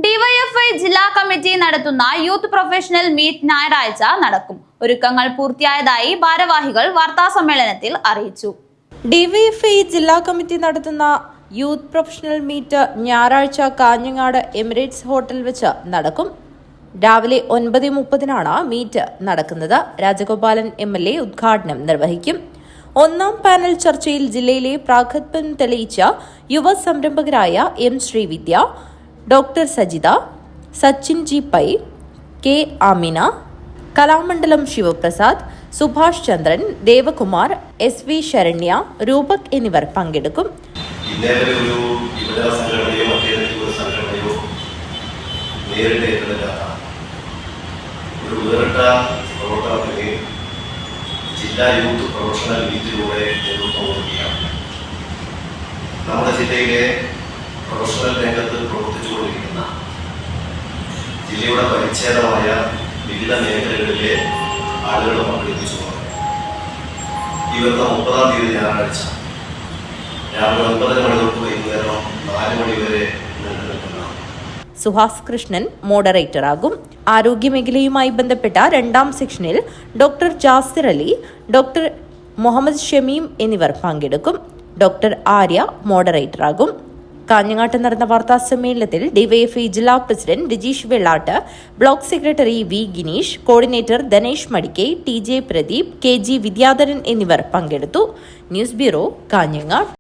DYFI ജില്ലാ committee നടത്തുന്ന youth professional meet ഞായറാഴ്ച നടക്കും. ഒരുക്കങ്ങൾ പൂർത്തിയായതായി ഭാരവാഹികൾ വാർത്താസമ്മേളനത്തിൽ അറിയിച്ചു. ഡിവൈഎഫ്ഐ ജില്ലാ കമ്മിറ്റി നടത്തുന്ന യൂത്ത് പ്രൊഫഷണൽ മീറ്റ് ഞായറാഴ്ച കാഞ്ഞങ്ങാട് എമിറേറ്റ്സ് ഹോട്ടൽ വെച്ച് നടക്കും. രാവിലെ 9:30 മീറ്റ് നടക്കുന്നത്. രാജഗോപാലൻ MLA ഉദ്ഘാടനം നിർവഹിക്കും. ഒന്നാം പാനൽ ചർച്ചയിൽ ജില്ലയിലെ പ്രാഗൽഭ്യം തെളിയിച്ച യുവ സംരംഭകരായ M. Sreevidya, doctor Sajitha, Sachin G. Pai, K. Amina, Kalamandalam Sivaprasad, Subhash Chandran, Devakumar, SV. Saranya, Roopak എന്നിവർ പങ്കെടുക്കും. ജില്ലാ യൂത്ത് പ്രൊഫഷണൽ മീറ്റിലൂടെ നേതൃത്വം കൊടുക്കുകയാണ്. നമ്മുടെ ജില്ലയിലെ പ്രൊഫഷണൽ രംഗത്ത് പ്രവർത്തിച്ചുകൊണ്ടിരിക്കുന്ന ജില്ലയുടെ പരിച്ഛേദമായ വിവിധ മേഖലകളിലെ ആളുകൾ പങ്കെടുപ്പിച്ചു. ഈ വരുന്ന 30-ാം തീയതി ഞായറാഴ്ച രാവിലെ 9 മണി തൊട്ട് വൈകുന്നേരം 4 മണി വരെ നീണ്ടുനിൽക്കുന്ന സുഹാസ് കൃഷ്ണൻ മോഡറേറ്ററാകും. ആരോഗ്യമേഖലയുമായി ബന്ധപ്പെട്ട 2ാം സെക്ഷനിൽ ഡോക്ടർ ജാസിർ അലി, ഡോക്ടർ മുഹമ്മദ് ഷമീം എന്നിവർ പങ്കെടുക്കും. ഡോക്ടർ ആര്യ മോഡറേറ്ററാകും. കാഞ്ഞങ്ങാട്ട് നടന്ന വാർത്താ സമ്മേളനത്തിൽ ഡിവൈഎഫ്ഐ ജില്ലാ president Rajeesh Vellat, block secretary V. Gineesh, coordinator Dhanesh Madikke, TJ Pradeep, KG Vidyadharan എന്നിവർ പങ്കെടുത്തു. News bureau, Kanhangad.